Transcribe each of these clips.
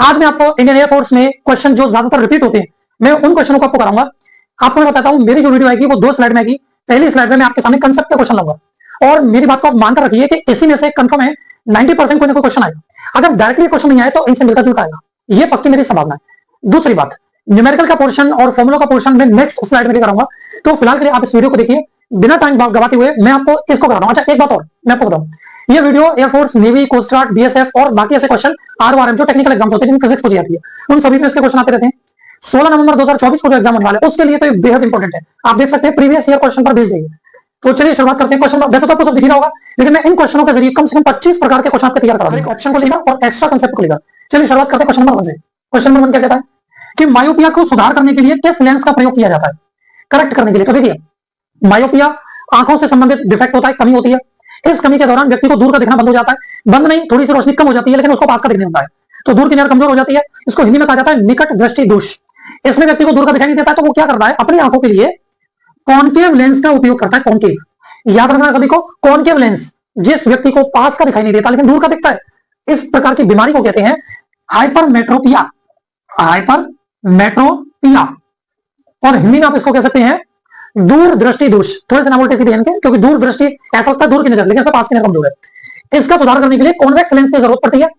आज मैं आपको इंडियन एयरफोर्स में क्वेश्चन जो ज्यादातर रिपीट होते हैं, मैं उन क्वेश्चनों को आपको कराऊंगा। आपको मैं बताता हूं, मेरी जो वीडियो आएगी वो 2 स्लाइड में आएगी। पहली स्लाइड में मैं आपके सामने कंसेप्ट का क्वेश्चन लाऊंगा, और मेरी बात को आप मानकर रखिए कि इसी में से कंफर्म है 90% कोई ना कोई क्वेश्चन आएगा। अगर डायरेक्टली क्वेश्चन नहीं आए तो इनसे मिलता जुलता आएगा, ये पक्की मेरी संभावना है। दूसरी बात, न्यूमेरिकल का पोर्शन और फॉर्मूला का पोर्शन मैं नेक्स्ट स्लाइड में कराऊंगा। तो फिलहाल के लिए आप इस वीडियो को देखिए, बिना टाइम गवाते हुए मैं आपको इसको करा रहा हूं। अच्छा, एक बात और मैं आपको बताऊं, ये video air force, navy, coast guard, BSF और बाकी ऐसे क्वेश्चन आरओआरएम जो टेक्निकल एग्जाम होते हैं, जिनमें फिजिक्स पूछी जाती है, उन सभी में इसके क्वेश्चन आते रहते हैं। 16 नवंबर 2024 को जो एग्जाम होने वाला है उसके लिए तो ये बेहद इंपॉर्टेंट है। आप देख सकते हैं प्रीवियस ईयर क्वेश्चन पर बेस्ड है। तो चलिए शुरुआत करते हैं। क्वेश्चन वैसे तो आपको सब दिख रहा होगा, लेकिन मैं इन क्वेश्चनों के जरिए कम से कम 25 प्रकार के क्वेश्चन आपके तैयार करा दूंगा, ऑप्शन को लेगा और एक्स्ट्रा कंसेप्ट को लेगा। चलिए शुरुआत करते हैं क्वेश्चन नंबर 1 से। क्वेश्चन नंबर 1 क्या कहता है कि मायोपिया को सुधार करने के लिए किस लेंस का प्रयोग किया जाता है, करेक्ट करने के लिए। तो देखिए, मायोपिया आंखों से संबंधित डिफेक्ट होता है, कमी होती है। इस कमी के दौरान व्यक्ति को दूर का दिखना बंद हो जाता है, बंद नहीं, थोड़ी सी रोशनी कम हो जाती है, लेकिन उसको पास का दिखने होता है, तो दूर की नजर कमजोर हो जाती है। इसको हिंदी में कहा जाता है निकट दृष्टि दोष। इसमें व्यक्ति को दूर का दिखाई नहीं देता है, तो वो क्या करता है, अपनी आंखों के लिए कॉनकेव लेंस का उपयोग करता है। कॉनकेव याद रखना है सभी को, कॉनकेव लेंस जिस व्यक्ति को पास का दिखाई नहीं देता लेकिन दूर का दिखता है, इस प्रकार की बीमारी को कहते हैं हाइपरमेट्रोपिया। हाइपरमेट्रोपिया, और हिंदी में आप इसको कह सकते हैं दूर दृष्टि दोष। थोड़े से नाम उल्टे सीधे इनके, क्योंकि दूर दृष्टि ऐसा लगता है दूर की नजर, लेकिन इसमें पास की नजर कमजोर है। इसका सुधार करने के लिए कॉन्वेक्स लेंस की जरूरत पड़ती है।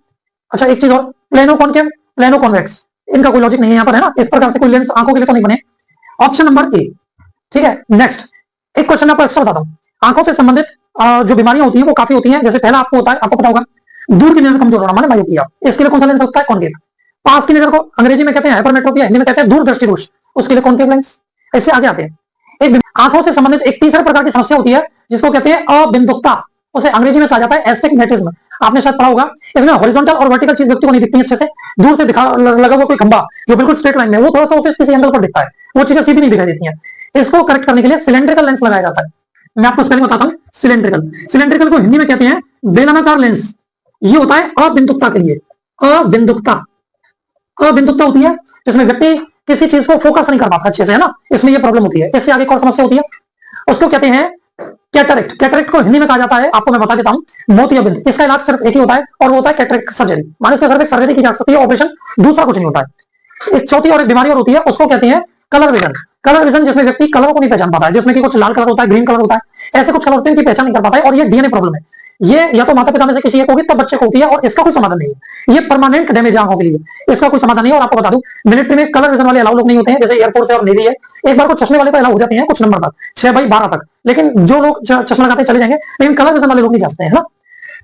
अच्छा, एक चीज और, प्लेनो कॉनकेव, प्लेनो कॉन्वेक्स, इनका कोई लॉजिक नहीं है यहाँ पर, है ना। इस प्रकार से कोई लेंस आंखों के लिए तो नहीं बने। ऑप्शन नंबर ए, ठीक है। नेक्स्ट एक क्वेश्चन आपको एक्स्ट्रा बताता हूँ। आंखों से संबंधित जो बीमारियां होती है वो काफी होती हैं। जैसे पहला आपको होता है, आपको पता होगा, दूर की नजर कमजोर होना माने मायोपिया। इसके लिए कौन सा लेंस लगता है, कॉनकेव। पास की नजर को अंग्रेजी में कहते हैं हाइपरमेट्रोपिया, हिंदी में कहते हैं दूर दृष्टि दोष, उसके लिए कॉनकेव लेंस। इससे आगे आते हैं, एक आंखों से संबंधित एक तीसरे प्रकार की समस्या होती है जिसको कहते हैं अबिंदुकता, उसे अंग्रेजी में कहा जाता है एस्टिग्मेटिज्म। आपने शायद पढ़ा होगा। इसमें हॉरिजॉन्टल और वर्टिकल चीज व्यक्ति को नहीं दिखती अच्छे से, दूर से दिखा लगा हुआ कोई खंबा जो बिल्कुल स्ट्रेट लाइन में, वो थोड़ा सा उसे किसी एंगल पर दिखता है, वो चीजें सीधी नहीं दिखाई देती हैं। इसको करेक्ट करने के लिए सिलेंड्रिकल लेंस लगाया जाता है। मैं आपको स्पेलिंग बताता हूं, सिलेंड्रिकल। सिलेंड्रिकल को हिंदी में कहते हैं बेलनाकार लेंस। ये होता है अबिंदुकता के लिए। अबिंदुकता, अबिंदुकता होती है जिसमें व्यक्ति किसी चीज को फोकस नहीं कर पाता अच्छे से, है ना, इसमें ये प्रॉब्लम होती है। इससे आगे कौन समस्या होती है, उसको कहते हैं कैटरेक्ट। कैटरेक्ट को हिंदी में कहा जाता है, आपको मैं बता देता हूं, मोतियाबिंद। इसका इलाज सिर्फ एक ही होता है, और वो होता है कैटरेक्ट सर्जरी। माने उसके सिर्फ एक सर्जरी की जा सकती है, ऑपरेशन, दूसरा कुछ नहीं होता है। एक चौथी और एक बीमारी और होती है, उसको कहते हैं कलर विजन। कलर विजन जिसमें व्यक्ति कलर को नहीं पहचान पाता है, जिसमें कि कुछ लाल कलर होता है, ग्रीन कलर होता है, ऐसे कुछ कलर होते हैं कि पहचान नहीं कर पाता है, और ये डीएनए प्रॉब्लम है। ये या तो माता पिता में से किसी एक होगी, तब बच्चे को होती है, और इसका कोई समाधान नहीं है। ये परमानेंट डैमेज आंखों के लिए, इसका कोई समाधान नहीं है। और आपको बता दूं, मिलिट्री में कलर विजन वाले अलाउ लोग नहीं होते हैं, जैसे एयरफोर्स है और नेवी है। एक बार को चश्मे वाले तो अलाउ हो जाते हैं कुछ नंबर तक, 6/12 तक, लेकिन जो लोग चश्मा लगाते चले जाएंगे, लेकिन कलर विजन वाले लोग नहीं जा सकते हैं, ना।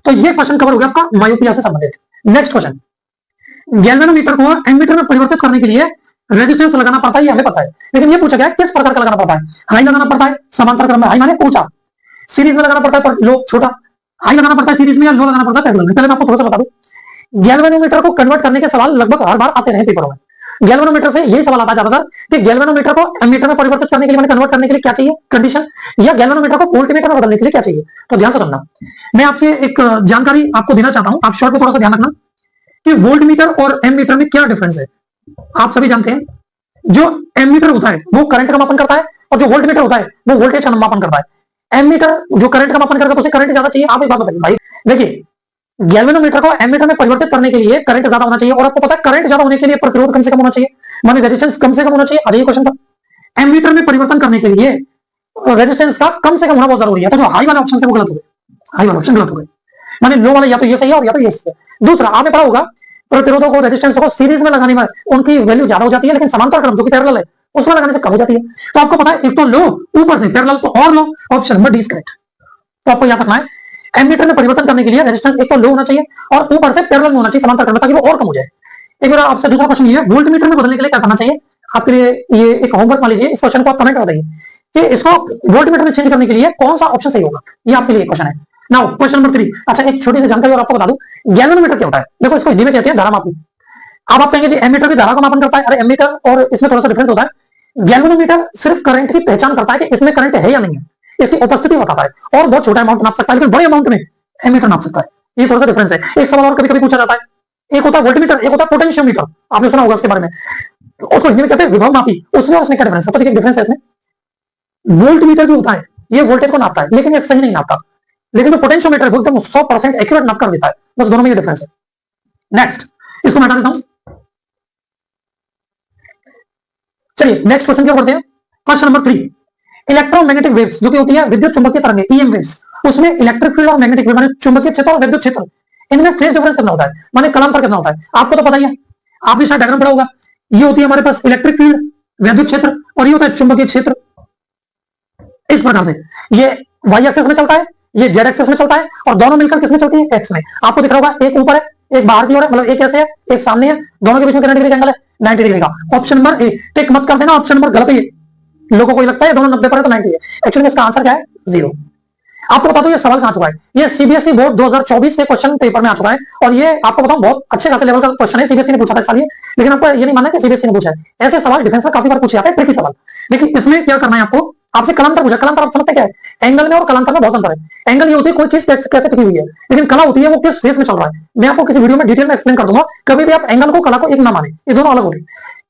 तो ये क्वेश्चन कवर हो गया आपका मायोपिया से संबंधित। नेक्स्ट क्वेश्चन, गैल्वेनोमीटर को एमीटर में परिवर्तित करने के लिए रेजिस्टेंस लगाना पड़ता है, ये हमें पता है, लेकिन ये पूछा गया है किस प्रकार का लगाना पड़ता है। हाई लगाना पड़ता है, समांतर क्रम में, हाई माने ऊंचा, सीरीज में लगाना पड़ता है, पर लो छोटा, हाई लगाना पड़ता है सीरीज में, या लो लगाना पड़ता है पैरेलल में। पहले मैं आपको थोड़ा सा बता दूं, गैल्वेनोमीटर को कन्वर्ट करने के सवाल लगभग हर बार आते रहे पेपरों में। गैल्वेनोमीटर से यही सवाल आता जाता था कि गैल्वेनोमीटर को एमीटर में परिवर्तित करने के लिए, मैंने कन्वर्ट करने के लिए क्या चाहिए कंडीशन, या गैल्वेनोमीटर को वोल्टमीटर में बदलने के लिए क्या चाहिए। तो ध्यान से सुनना, मैं आपसे एक जानकारी आपको देना चाहता हूं, आप शॉर्ट में थोड़ा सा ध्यान रखना कि वोल्टमीटर और एमीटर में क्या डिफरेंस है। आप सभी जानते हैं, जो एमीटर होता है वो करंट का मापन करता है, और जो वोल्टमीटर होता है वो वोल्टेज का मापन करता है। एमीटर जो करंट का मापन करता है, तो उसे करंट ज्यादा चाहिए। आप एक बात बताइए भाई, देखिए, गैल्वेनोमीटर को एमीटर में परिवर्तित करने के लिए करंट ज्यादा होना चाहिए, और आपको पता है करंट ज्यादा होने के लिए प्रतिरोध कम से कम होना चाहिए, माने रेजिस्टेंस कम से कम होना चाहिए। आज ये क्वेश्चन था, एमीटर में परिवर्तन करने के लिए रेजिस्टेंस का कम से कम होना बहुत जरूरी है। तो जो हाई वाला ऑप्शन है वो गलत हो गया, हाई वाला ऑप्शन गलत हो गया, माने लो वाला या तो ये सही है और या तो ये सही है। दूसरा, आपने पढ़ा होगा प्रतिरोधों को, रेजिस्टेंस को सीरीज में लगाने में उनकी वैल्यू ज्यादा हो जाती है, लेकिन समांतर क्रम जो कि पैरेलल है उसमें लगाने से कम हो जाती है। तो आपको पता है, एक तो लो, ऊपर से पैरेलल तो और लो, option number D is correct. तो आपको याद रखना है, एमीटर में परिवर्तन करने के लिए रेजिस्टेंस एक तो लो होना चाहिए और ऊपर से पैरेलल में होना चाहिए, समांतर क्रम, ताकि वो और कम हो जाए। एक बार आपसे दूसरा क्वेश्चन ये है, वोल्टमीटर में बदलने के लिए क्या करना चाहिए। आपके लिए ये एक होमवर्क मान लीजिए, इस क्वेश्चन को आप कमेंट कर देंगे कि इसको वोल्टमीटर में चेंज करने के लिए कौन सा ऑप्शन सही होगा। ये आपके लिए क्वेश्चन है। Now question number 3। अच्छा, एक छोटी सी जानकारी और आपको बता दूं, गैल्वेनोमीटर क्या होता है। देखो, इसको हिंदी में कहते हैं धारा मापी। अब आप कहेंगे जी एमीटर भी धारा का मापन करता है। अरे एमीटर और इसमें थोड़ा सा डिफरेंस होता है। गैल्वेनोमीटर सिर्फ करंट की पहचान करता है कि इसमें करंट है या नहीं है, इसकी उपस्थिति बताता है, और बहुत छोटा अमाउंट नाप सकता है, लेकिन बड़े अमाउंट में एमीटर नाप सकता है। ये थोड़ा सा डिफरेंस है। एक सवाल और कभी कभी पूछा जाता है, एक होता है वोल्टमीटर, एक होता है पोटेंशियोमीटर। आपने सुना होगा उसके बारे में, उसको हिंदी में कहते हैं विभव मापी। उसमें उसमें क्या डिफरेंस है, तो देखिए डिफरेंस है इसमें। वोल्टमीटर जो होता है ये वोल्टेज को नापता है, लेकिन ये सही नहीं नापता, लेकिन जो पोटेंशियोमीटर है वो एकदम 100% एक्यूरेट नाप कर देता है। बस दोनों में ये डिफरेंस है। नेक्स्ट, इसको मैं हटा देता हूं। चलिए नेक्स्ट क्वेश्चन क्या पढ़ते हैं। क्वेश्चन नंबर 3, इलेक्ट्रोमैग्नेटिक वेव्स जो कि होती है विद्युत चुंबकीय तरंगें, ईएम वेव्स, उसमें इलेक्ट्रिक फील्ड और मैग्नेटिक फील्ड माने चुंबकीय क्षेत्र और विद्युत क्षेत्र, इनमें फेज डिफरेंस कितना होता है, माने कलांतर कितना होता है। आपको तो पता ही है, आपने शायद डायग्राम पढ़ा होगा। ये होती है हमारे पास इलेक्ट्रिक फील्ड, विद्युत क्षेत्र, और ये होता है चुंबकीय क्षेत्र। इस प्रकार से ये वाई एक्सेस में चलता है, ये जेड एक्सेस में चलता है, और दोनों मिलकर किसमें चलती है, एक्स में। आपको दिख रहा होगा एक ऊपर है, एक बाहर की ओर है, मतलब एक ऐसे है, एक सामने है, दोनों के बीच में कितना डिग्री का एंगल है, 90 डिग्री का। ऑप्शन नंबर ए, टिक मत कर देना, ऑप्शन नंबर गलत है। लोगों को लगता है दोनों 90 पर है तो 90 है, एक्चुअली इसका आंसर क्या है, 0। आपको बता दो ये सवाल कहां चुका है, ये सीबीएसई बोर्ड 2024 के क्वेश्चन पेपर में आ चुका है, और ये आपको बताऊं बहुत अच्छे खासे लेवल का क्वेश्चन है, सीबीएसई ने पूछा था इस साल ये। लेकिन आपको ये नहीं मानना कि सीबीएसई ने पूछा है, ऐसे सवाल डिफेंस में काफी बार पूछे जाते हैं, ट्रिकी सवाल। देखिए इसमें क्या करना है आपको, आपसे कलांतर पूछा, कलांतर आप समझते क्या है, एंगल में और कलांतर में बहुत अंतर है। एंगल ये होती है कोई चीज कैसे टिकी हुई है, लेकिन कला होती है वो किस फेस में चल रहा है। मैं आपको किसी वीडियो में डिटेल में एक्सप्लेन कर दूंगा, कभी भी आप एंगल को कला को एक ना माने, ये दोनों अलग होती है।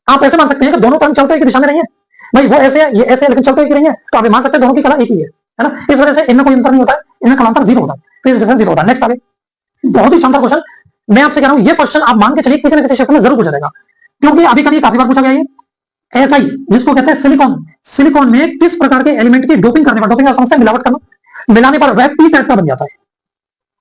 आप ऐसे मान सकते हैं कि दोनों तरंग चलते एक दिशा में नहीं है, भाई वो ऐसे है ये ऐसे है, लेकिन चलते एक नहीं है, तो आप मान सकते हैं दोनों की कला एक ही है ना। इस वजह से इनमें कोई अंतर नहीं होता है, इनमें कलांतर 0 होता है, फेज डिफरेंस 0 होता है। नेक्स्ट आगे, बहुत ही शानदार क्वेश्चन, मैं आपसे कह रहा हूं ये क्वेश्चन आप मान के चलिए किसी न किसी शिफ्ट में जरूर पूछा जाएगा, क्योंकि अभी कभी काफी बार पूछा गया है। एसआई जिसको कहते हैं सिलिकॉन, सिलिकॉन में किस प्रकार के एलिमेंट की डोपिंग करने पर, डोपिंग आप समझते हैं मिलावट करना, मिलाने पर वह पी टाइप का बन जाता है।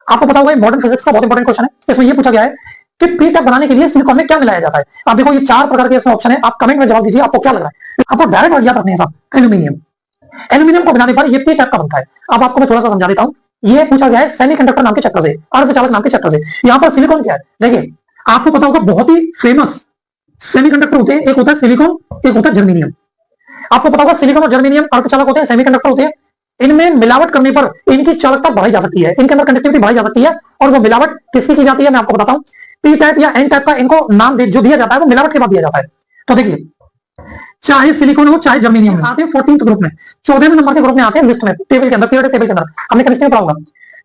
आपको पता होगा मॉडर्न फिजिक्स का बहुत इंपॉर्टेंट क्वेश्चन है, इसमें यह पूछा गया है कि पी टाइप बनाने के लिए सिलिकॉन में क्या मिलाया जाता है। आप देखो ये 4 प्रकार के इसमें ऑप्शन है, आप कमेंट में जवाब दीजिए आपको क्या लग रहा है। आपको डायरेक्ट याद रखने हैं साहब, एल्यूमिनियम, एल्यूमिनियम को बनाने पर ये पी टाइप का बनता है। अब आपको मैं थोड़ा सा समझा देता हूं, ये पूछा गया है सेमीकंडक्टर नाम के चैप्टर से, अर्धचालक नाम के चैप्टर से। यहां पर सिलिकॉन क्या है, देखिए आपको पता होगा बहुत ही फेमस सेमीकंडक्टर होते हैं, एक होता है सिलिकॉन, एक होता है जर्मेनियम। आपको पता होगा सिलिकॉन और जर्मेनियम अर्धचालक होते हैं, सेमीकंडक्टर होते हैं। इनमें मिलावट करने पर इनकी चालकता बढ़ाई जा सकती है, इनके अंदर कंडक्टिविटी बढ़ाई जा सकती है, और वो मिलावट किसकी की जाती है मैं आपको बताता हूं। पी टाइप या एन टाइप का इनको नाम जो दिया जाता है वो मिलावट के बाद दिया जाता है। तो देखिए चाहे सिलिकॉन हो चाहे जर्मेनियम हो, आते हैं 14th ग्रुप में, 14वें नंबर के ग्रुप में आते हैं लिस्ट में, टेबल के अंदर, पीरियड टेबल के अंदर हमने केमिस्ट्री में पढ़ा होगा।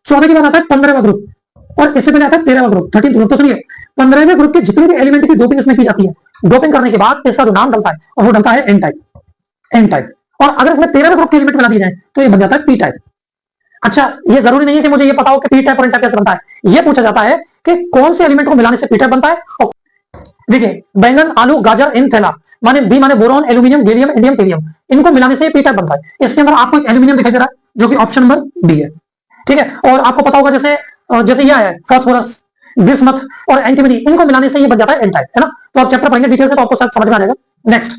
14 के बाद आता है 15वां ग्रुप, और इससे पहले आता है 13वां ग्रुप, 13th ग्रुप। तो सुनिए 15वें ग्रुप के जितने भी एलिमेंट की डोपिंग इसमें की जाती है, डोपिंग करने के बाद इसका जो नाम डलता है और वो डलता है एन टाइप, एन टाइप। और अगर इसमें 13वें ग्रुप के एलिमेंट मिला दिए जाए तो ये बन जाता है पी टाइप। अच्छा ये जरूरी नहीं है कि मुझे ये पता हो कि पी टाइप और एन टाइप कैसे बनता है, ये पूछा जाता है कि कौन से एलिमेंट को मिलाने से पी टाइप बनता है। और देखिए बैंगन, आलू, गाजर, इन थैला, माने बी माने बोरॉन, एल्यूमिनियम, गैलियम, इंडियम, टेरियम, इनको मिलाने से पी टाइप बनता है। इसके अंदर आपको एक एल्यूमिनियम दिखाई दे रहा है जो कि ऑप्शन नंबर बी है, ठीक है। और आपको पता होगा जैसे यह है फास्फोरस, बिस्मथ और एंटीमनी, इनको मिलाने से ये बन जाता है एन टाइप, है ना। तो आप चैप्टर पढ़ेंगे डिटेल से तो आपको शायद समझ में आ जाएगा। नेक्स्ट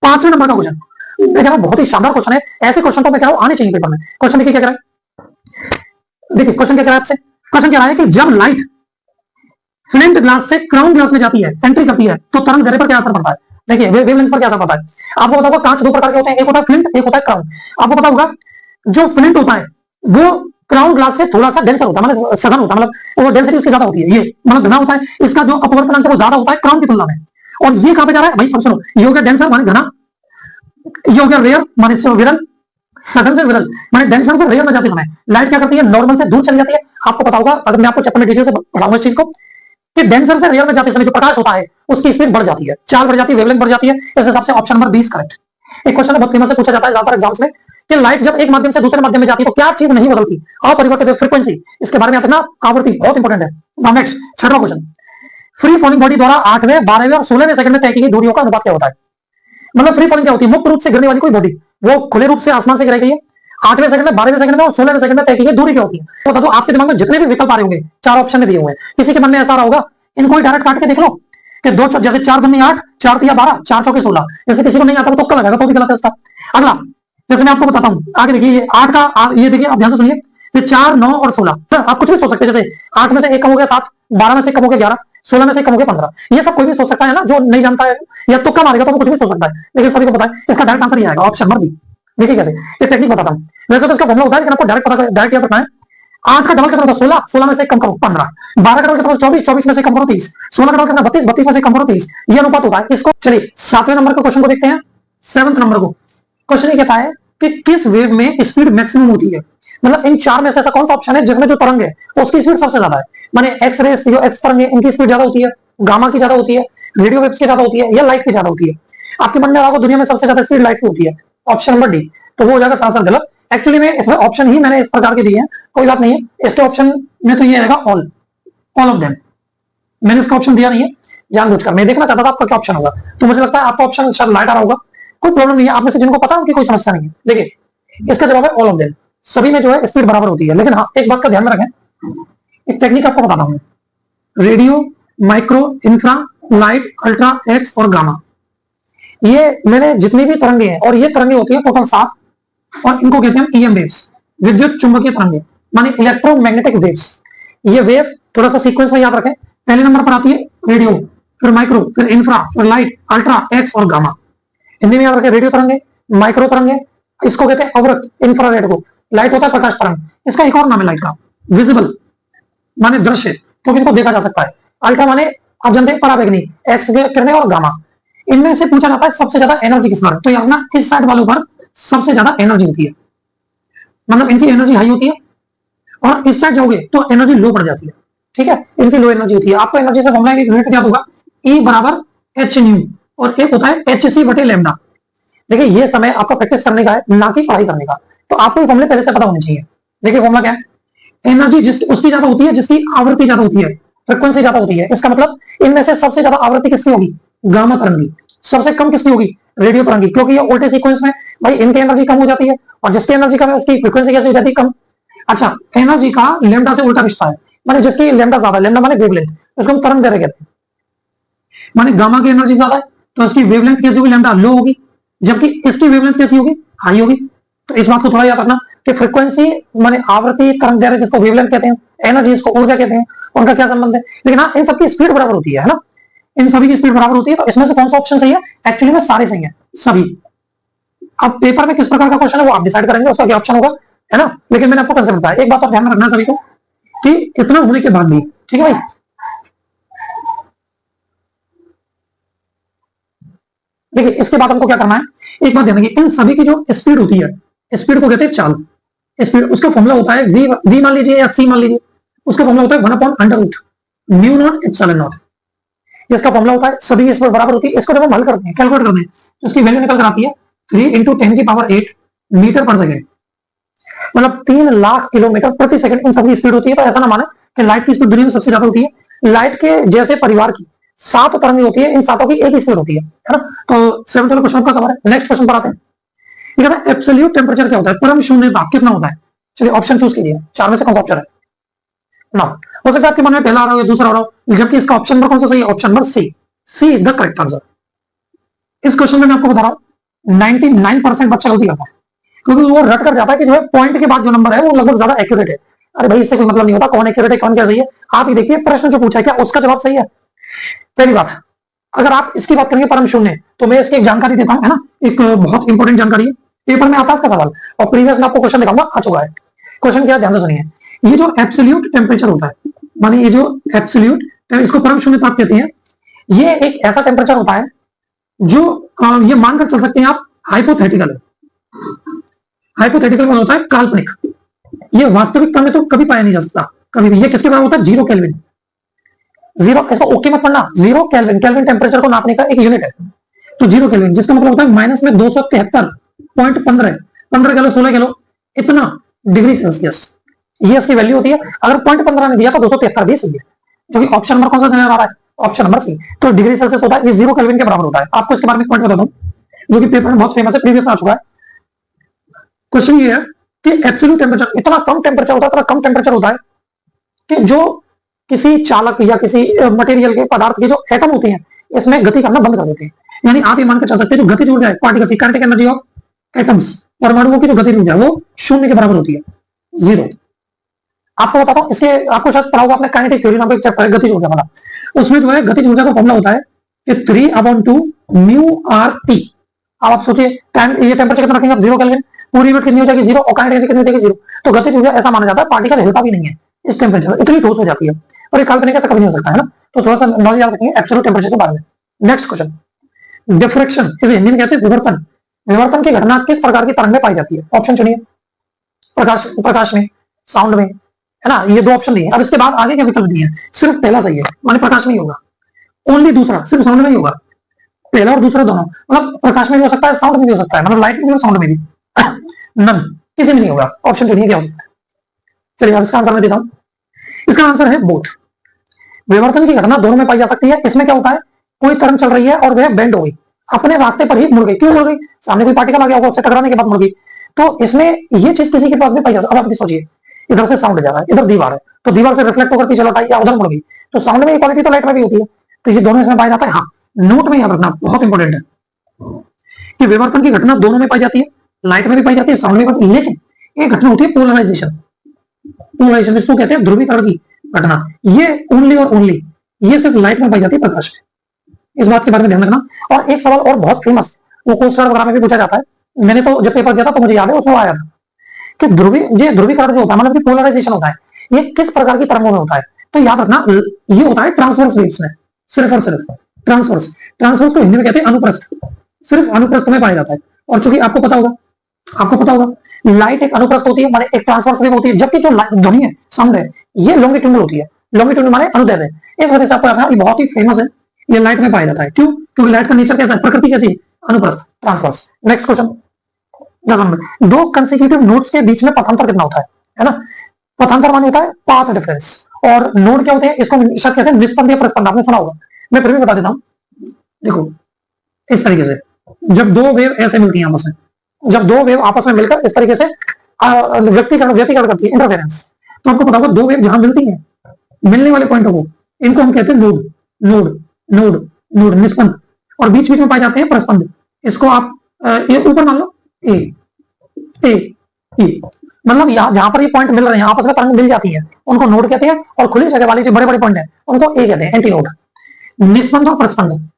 5वें नंबर का क्वेश्चन, मैं कह रहा हूं बहुत ही शानदार क्वेश्चन है, ऐसे क्वेश्चन तो मैं कह रहा हूं आने चाहिए पेपर में। क्वेश्चन देखिए क्या कह रहा है, देखिए क्वेश्चन क्या कह रहा है आपसे, क्वेश्चन कह रहा है कि जब लाइट फ्लेम्ड ग्लास से क्राउन ग्लास में जाती है, एंट्री करती है, तो तरंग दैर्ध्य पर क्या असर पड़ता है। देखिए वेवलेंथ पर क्या असर पड़ता है। आपको पता होगा कांच 2 प्रकार के होते हैं, एक होता है फ्लिंट, एक होता है क्राउन। आपको पता होगा जो फ्लिंट होता है वो क्राउन ग्लास से थोड़ा सा डेंसर होता है, मतलब सघन होता है, मतलब वो डेंसिटी उसकी ज्यादा होती है, ये मतलब घना होता है, इसका जो अपवर्तनांक है वो ज्यादा होता है क्राउन की तुलना में। और ये कहां पे जा रहा है भाई, अब सुनो, ये हो गया डेंसर माने घना, ये हो गया रेयर माने विरल, सघन से विरल माने डेंसर से रेयर में जाते समय लाइट क्या करती है, नॉर्मल से दूर चली जाती है। आपको पता होगा, अगर मैं आपको चैप्टर में डिटेल से पढ़ाऊंगा इस चीज को, कि डेंसर से रेयर में जाते समय जो प्रकाश होता है उसकी स्पीड बढ़ जाती है, चाल बढ़ जाती है, वेवलेंथ बढ़ जाती है। इस हिसाब से ऑप्शन नंबर 20 करेक्ट। एक क्वेश्चन बहुत फेमस से पूछा जाता है ज्यादातर एग्जाम्स में, कि लाइट जब एक माध्यम से दूसरे माध्यम में जाती है तो क्या चीज नहीं बदलती, अपरिवर्तित फ्रीक्वेंसी, इसके बारे में आता है ना, आवृत्ति, बहुत इंपॉर्टेंट है। नेक्स्ट 6वां क्वेश्चन, फ्री फॉलिंग बॉडी द्वारा 8वें, 12वें और 16वें सेकंड में तय की गई दूरियों का अनुपात क्या होता है। मतलब फ्री फॉलिंग क्या होती है, मुक्त रूप से गिरने वाली कोई बॉडी, वो खुले रूप से आसमान से गिराई गई है 8वें सेकंड में, 12वें सेकंड में और 16वें सेकंड में तय की गई दूरी क्या होती है। बता दो, आपके दिमाग में जितने भी विकल्प आ रहे होंगे, 4 ऑप्शन में दिए हुए हैं, किसी के मन में ऐसा रहा होगा, इनको डायरेक्ट काट के देख लो कि दो जैसे 4 दूनी 8, 4 तिया 12, 4 चौके 16, जैसे किसी को नहीं आता वो तुक्का लगाएगा तो भी गलत है उसका। अगला जैसे मैं आपको बताता हूं, आगे देखिए ये 8 का, ये देखिए आप ध्यान से सुनिए, ये 4, 9 और 16, आप कुछ भी सोच सकते हैं, जैसे 8 में से 1 कम हो गया 7, 12 में से 1 कम हो गया 11, 16 में से 1 कम हो गया 15, ये सब कोई भी सोच सकता है ना, जो नहीं जानता है या तुक्का मारेगा तो वो कुछ भी सोच सकता है, लेकिन सभी को पता है इसका डायरेक्ट आंसर ये आएगा ऑप्शन नंबर बी। देखिए कैसे, ये टेक्निक बताता हूं, वैसे तो इसका फॉर्मूला होता है लेकिन आपको डायरेक्ट याद रखना है। 8 का डबल कितना होता है 16, 16 में से कम करो 15, 12 का डबल कितना 24, 24 में से कम करो 30, 16 का डबल कितना 32, 32 में से कम करो 30, ये अनुपात होता है। इसको चलिए 7वें नंबर के क्वेश्चन को देखते हैं। 7th नंबर को क्वेश्चन ये कहता है कि किस वेव में स्पीड मैक्सिमम होती है, मतलब इन 4 में से ऐसा कौन सा ऑप्शन है जिसमें जो तरंग है उसकी स्पीड सबसे ज्यादा है, माने एक्स रे, जो एक्स तरंग है इनकी स्पीड ज्यादा होती है, गामा की ज्यादा होती है, रेडियो वेव्स की ज्यादा होती है, या लाइट की ज्यादा होती है। आपके मन में आ रहा दुनिया में सबसे ज्यादा स्पीड लाइट की होती है, ऑप्शन नंबर डी, तो वो हो जाएगा आंसर गलत। एक्चुअली में इसमें ऑप्शन ही मैंने इस प्रकार के दिए हैं, कोई बात नहीं है, इसके ऑप्शन में तो ये आएगा ऑल ऑफ देम, मैंने इसका ऑप्शन दिया नहीं है जानबूझकर, मैं देखना चाहता था आपका क्या ऑप्शन होगा, तो मुझे लगता है आपका ऑप्शन शायद लाइट आ रहा होगा, कोई प्रॉब्लम नहीं है। आप में से जिनको पता है उनकी कोई समस्या नहीं है। देखिए इसका जवाब है ऑल ऑफ देम, सभी में जो है स्पीड बराबर होती है। लेकिन हाँ एक बात का ध्यान में रखें, एक टेक्निक आपको बताता हूं, radio, micro, infra, light, ultra, x और गामा, ये मैंने जितनी भी तरंगे हैं, और ये तरंगे होती है टोटल 7, और इनको कहते हैं ईएम वेव्स, विद्युत चुंबकीय तरंगे, माने इलेक्ट्रोमैग्नेटिक वेव्स। ये वेव थोड़ा सा सीक्वेंस में याद रखें, पहले नंबर पर आती है रेडियो, फिर माइक्रो, फिर इंफ्रा, फिर लाइट, अल्ट्रा, एक्स और गामा। हिंदी में याद रखें, रेडियो तरंगे, माइक्रो तरंगे, इसको कहते हैं अवरत, इंफ्रारेड को, लाइट होता है प्रकाश तरंग, इसका एक और नाम है लाइट का, विजिबल माने दृश्य, क्योंकि इनको देखा जा सकता है, अल्ट्रा माने आप जानते हैं पराबैंगनी, एक्स किरणें और गामा। इनमें से पूछा जाता है सबसे ज्यादा एनर्जी किस पर, तो यार ना इस साइड वालों पर सबसे ज्यादा एनर्जी होती है, मतलब इनकी एनर्जी हाई होती है, और इस साइड जाओगे तो एनर्जी लो पड़ जाती है, ठीक है, इनकी लो एनर्जी होती है। आपको एनर्जी से फॉर्मूला एक यूनिट याद होगा, E बराबर एच न्यू, और एक होता है एच सी बटे लैम्डा। देखिए ये समय आपका प्रैक्टिस करने का है, ना कि पढ़ाई करने का, तो आपको ये फॉर्मूले पहले से पता होने चाहिए। देखिए फॉर्मूला क्या है, एनर्जी जिसकी उसकी ज्यादा होती है जिसकी आवृत्ति ज्यादा होती है, फ्रीक्वेंसी ज्यादा होती है। इसका मतलब इनमें से सबसे ज्यादा आवृत्ति किसकी होगी, गामा तरंग की, सबसे कम किसकी होगी, रेडियो तरंग की, क्योंकि ये उल्टे सीक्वेंस में भाई इनकी एनर्जी कम हो जाती है, और जिसकी एनर्जी कम है उसकी फ्रीक्वेंसी कैसे हो जाती है, कम। अच्छा एनर्जी का लैम्डा से उल्टा रिश्ता है, माने जिसकी लैम्डा ज्यादा, लैम्डा माने वेवलेंथ, उसको हम तरंग दैर्घ्य कहते हैं, माने गामा की एनर्जी ज्यादा है तो इसकी वेवलेंथ कैसी होगी, लैम्डा लो होगी, जबकि इसकी वेवलेंथ कैसी होगी, हाई होगी। तो इस बात को थोड़ा याद रखना कि फ्रीक्वेंसी माने आवृत्ति, तरंग दैर्घ्य जिसको वेवलेंथ कहते हैं, एनर्जी इसको ऊर्जा कहते हैं, उनका क्या संबंध है। लेकिन हाँ इन सबकी स्पीड बराबर होती है ना, इन सभी की स्पीड बराबर होती है। तो इसमें से कौन सा ऑप्शन सही है, एक्चुअली में सारे सही है सभी। अब पेपर में किस प्रकार का क्वेश्चन है वो आप डिसाइड करेंगे, उसका क्या ऑप्शन होगा, है ना। लेकिन मैंने आपको कंसेप्ट बताया, एक बात और ध्यान में रखना सभी को कि इतना होने के बाद भी, ठीक है भाई, देखिए इसके बाद हमको क्या करना है, एक बात ध्यान रखिए, इन सभी की जो स्पीड होती है, स्पीड को कहते हैं चाल, स्पीड, उसका फॉर्मूला होता है वी मान लीजिए या सी मान लीजिए, उसका फॉर्मूला होता है 1/√, म्यू नॉट एप्सिलॉन नॉट। इसका फॉर्मूला होता है सभी स्पीड बराबर होती है। इसको जब हम हल करते हैं, कैलकुलेट करते हैं, तो उसकी वैल्यू निकल कर आती है 3 × 10⁸ मीटर पर सेकेंड, मतलब 3 लाख किलोमीटर प्रति सेकंड इन सबकी स्पीड होती है। तो ऐसा ना माने कि लाइट की स्पीड दुनिया में सबसे ज्यादा होती है, लाइट के जैसे परिवार की 7 तरंगें होती है, इन 7 की एक ही स्पीड होती है ना। तो 7th वाला क्वेश्चन का कवर है। नेक्स्ट क्वेश्चन पर आते हैं, ये कहता है एब्सोल्यूट टेम्परेचर क्या होता है, परम शून्य ताप कितना होता है। चलिए ऑप्शन चूज कीजिए, 4 में से कौन सा ऑप्शन है ना, हो सकता है आपके मन में पहला आ रहा हो या दूसरा आ रहा हो, जबकि इसका ऑप्शन नंबर कौन सा सही है, option number C is the correct answer. इस क्वेश्चन में मैं आपको बता रहा हूं 99% बच्चा गलती करता है, क्योंकि वो रट कर जाता है कि जो है पॉइंट के बाद जो नंबर है वो लगभग ज्यादा एक्यूरेट है। अरे भाई इससे कोई मतलब नहीं होता कौन एक्यूरेट है कौन क्या सही है। आप ही देखिए प्रश्न जो पूछा है क्या उसका जवाब सही है। पहली बात, अगर आप इसकी बात करेंगे परम शून्य, तो मैं इसकी एक जानकारी देता हूं, है ना, एक बहुत इंपॉर्टेंट जानकारी है, पेपर में आता है इसका सवाल, और प्रीवियस में आपको क्वेश्चन दिखाऊंगा, आ चुका है। क्वेश्चन क्या, ध्यान से सुनिए, ये जो एब्सोल्यूट टेम्परेचर होता है, माने ये जो एब्सोल्यूट, इसको परम शून्य ताप कहते हैं, ये एक ऐसा टेम्परेचर होता है जो ये मानकर चल सकते हैं आप हाइपोथेटिकल है। हाइपोथेटिकल मतलब होता है काल्पनिक, ये वास्तविकता में तो कभी पाया नहीं जा सकता कभी भी। ये किसके बराबर होता है, 0 केल्विन। 0 ऐसा ओके मत पढ़ना, 0 केल्विन, केल्विन टेम्परेचर को नापने का एक यूनिट है। तो 0 केल्विन जिसका मतलब होता है माइनस में 273.15, 15 किलो 16 किलो इतना डिग्री सेल्सियस, ये इसकी वैल्यू होती है। अगर 0.15 ने दिया तो 273 भी सही है, जो कि ऑप्शन नंबर कौन सा नजर आ रहा है, ऑप्शन नंबर सी। तो डिग्री सेल्सियस होता है, ये 0 केल्विन के बराबर होता है। आपको इसके बारे में पॉइंट बता दूं जो कि पेपर में बहुत फेमस है, प्रीवियस में आ चुका है। क्वेश्चन ये है कि एब्सोल्यूट टेम्परेचर, इतना कम टेम्परेचर होता है, इतना कम टेम्परेचर होता है कि जो किसी चालक या किसी मटेरियल के पदार्थ के जो एटम होते हैं इसमें गति करना बंद कर देते हैं। यानी आप ये मानकर चल सकते हैं जो गतिज ऊर्जा है पार्टिकल्स की, काइनेटिक एनर्जी ऑफ एटम्स, परमाणुओं की जो गतिज ऊर्जा है वो 0 के बराबर होती है, 0। आपको बताता हूं, इसके आपको शायद पढ़ा होगा आपने काइनेटिक थ्योरी नाम का एक चैप्टर है गतिज ऊर्जा वाला, उसमें जो है गतिज ऊर्जा का फॉर्मूला होता है कि 3/2 म्यू आर टी। अब आप सोचिए ये टेम्परेचर कितना रखेंगे आप, 0 केल्विन, पूरी यूनिट कितनी हो जाएगी 0, और काइनेटिक एनर्जी कितनी हो जाएगी 0। तो गतिज ऊर्जा ऐसा माना जाता है पार्टिकल हिलता भी नहीं है इस टेम्परेचर, इतनी ठोस हो जाती है, और ये काल्पनिक ऐसा कभी नहीं हो सकता है ना। तो थोड़ा सा नॉलेज याद रखेंगे एब्सोल्यूट टेम्परेचर के बारे में। नेक्स्ट क्वेश्चन, डिफ्रैक्शन, इसे हिंदी में कहते हैं विवर्तन। विवर्तन की घटना किस प्रकार की तरंग में पाई जाती है, ऑप्शन चुनिए। प्रकाश में, साउंड में, है ना, ये 2 ऑप्शन दिए। अब इसके बाद आगे के विकल्प दिए, सिर्फ पहला सही है, माने प्रकाश में ही होगा, ओनली दूसरा सिर्फ साउंड में ही होगा, पहला और दूसरा दोनों, मतलब प्रकाश में भी हो सकता है साउंड में भी हो सकता है, मतलब लाइट में भी और साउंड में भी, नन किसी में नहीं होगा। ऑप्शन चुनिए क्या हो सकता है। चलिए अब इसका आंसर मैं देता हूं, इसका आंसर है बोथ। विवर्तन की घटना दोनों में पाई जा सकती है। इसमें क्या होता है, कोई तरंग चल रही है और वह बेंड हो गई, अपने रास्ते पर ही मुड़ गई। क्यों मुड़ गई? सामने कोई पार्टिकल आ गया होगा, उससे टकराने के बाद मुड़ गई। तो इसमें ये चीज किसी के पास भी पाई जा सकती है। अब आप सोचिए, इधर से साउंड जा रहा है, इधर दीवार है, तो दीवार से रिफ्लेक्ट होकर पीछे लौट आई या उधर मुड़ गई, तो साउंड में इक्वालिटी तो लाइट में भी होती है। तो ये दोनों इसमें पाया जाता है। हाँ, नोट में याद रखना बहुत इंपॉर्टेंट है कि विवर्तन की घटना दोनों में पाई जाती है, लाइट में भी पाई जाती है, साउंड में भी पाई जाती है, लेकिन एक घटना होती है पोलराइजेशन। पोलराइजेशन इसको कहते हैं ध्रुवीकरण की घटना। ये ओनली और ओनली ये सिर्फ लाइट में पाई जाती है, प्रकाश में। इस बात के बारे में ध्यान रखना। और एक सवाल और बहुत फेमस, वो कोस्टर वगैरह में भी पूछा जाता है, मैंने तो जब पेपर दिया था तो मुझे याद है उसमें आया था कि ध्रुवीकरण जो होता है, मतलब पोलराइजेशन होता है, ये किस प्रकार की तरंगों में होता है? तो याद रखना, ये होता है ट्रांसवर्स वेव्स में, सिर्फ और सिर्फ ट्रांसवर्स। ट्रांसवर्स को हिंदी में कहते हैं अनुप्रस्थ, सिर्फ अनुप्रस्थ में पाया जाता है। और चूंकि आपको पता होगा लाइट एक अनुप्रस्थ होती है, माने एक ट्रांसवर्स वेव होती है, जबकि जो ध्वनि है, साउंड है, ये लॉन्गिट्यूडनल होती है। लॉन्गिट्यूडनल माने अनुदैर्ध्य है। इस वजह से आपको याद है, ये बहुत ही फेमस है, ये लाइट में पाया जाता है। क्यों? क्योंकि लाइट का नेचर कैसा है, प्रकृति कैसी है, अनुप्रस्थ, ट्रांसवर्स। नेक्स्ट क्वेश्चन, दो कंसेक्यूटिव नोड्स के बीच में पथांतर कितना होता है ना? पथांतर माने होता है पाथ डिफरेंस। और नोड क्या होते हैं, इसको शायद कहते हैं निस्पंद या प्रस्पंद, आपने सुना होगा, मैं फिर भी बता देता हूं। देखो, इस तरीके से जब दो वेव ऐसे मिलती हैं आपस में, जब दो वेव आपस में मिलकर इस तरीके से व्यक्तिकरण करती है, इंटरफेरेंस, तो आपको पता होगा दो वेव जहां मिलती हैं, मिलने वाले पॉइंटों को, इनको हम कहते हैं नोड। नोड नोड नोड निस्पंद। और बीच बीच में पाए जाते हैं प्रस्पंद। इसको आप ये ऊपर मान लो ए ए ई, मतलब जहां पर ये पॉइंट मिल रहे हैं, आपस में तरंग मिल जाती है, उनको नोड कहते हैं। और खुली जगह वाले जो बड़े बड़े पॉइंट है, उनको ए कहते हैं, एंटी नोड। निस्पंद और प्रस्पंद,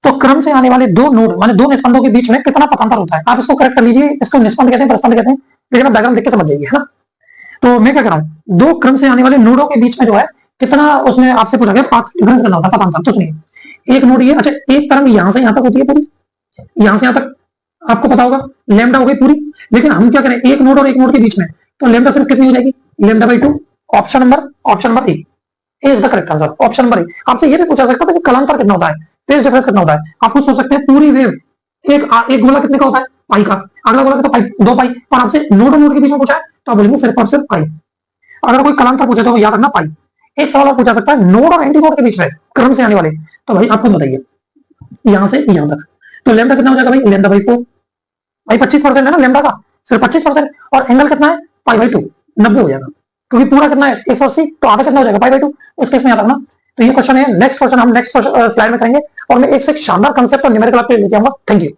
तो क्रम से आने वाले दो नोड माने दो निस्पंदों के बीच में कितना पथांतर होता है, आप इसको करेक्ट कर लीजिए। इसको निस्पंद कहते हैं, प्रस्पंद कहते हैं, लेकिन आप डायग्राम देख के समझ जाइए, है ना? तो मैं क्या कर रहा हूँ, दो क्रम से आने वाले नोडों के बीच में जो है कितना, उसमें आपसे पूछा गया पाथ डिफरेंस करना होता है, पथांतर। तो सुनिए, एक नोड ये, अच्छा एक तरंग यहां से यहां तक होती है पूरी, यहां से यहां तक आपको पता होगा, लैम्डा हो गई पूरी। लेकिन हम क्या करें, एक नोड और एक नोड के बीच में, तो लैम्डा सिर्फ कितनी हो जाएगी, lambda by 2। Option number A is the correct answer, option number A. आपसे ये भी पूछा सकता था कि कलांतर कितना होता है, फेज डिफरेंस कितना होता है। आप पूछ सकते हैं पूरी वेव, एक गोला कितने का होता है, पाई का, अगला गोला कितना, पाई, 2 पाई। और आपसे नोड और नोड के बीच में पूछा है, तो आप बोलेंगे सिर्फ और सिर्फ पाई। अगर कोई कलांतर पूछे तो याद रखना पाई। एक सवाल और पूछा सकता है नोड और एंटी नोड के बीच में क्रम से आने वाले, तो भाई आपको बताइए यहां से यहां तक, तो लैम्डा कितना हो जाएगा भाई, लैम्डा बाई 4। भाई 25% है ना लैम्डा का, सिर्फ 25%। और एंगल कितना है, पाई बाई 2, 90 हो जाएगा। क्योंकि पूरा कितना है 180, तो आधा कितना हो जाएगा, पाई बाई 2। उस केस में याद रखना। तो ये क्वेश्चन है। नेक्स्ट क्वेश्चन हम नेक्स्ट स्लाइड में करेंगे, और मैं एक से शानदार कंसेप्ट और न्यूमेरिकल आपके लेके आऊंगा। Thank you.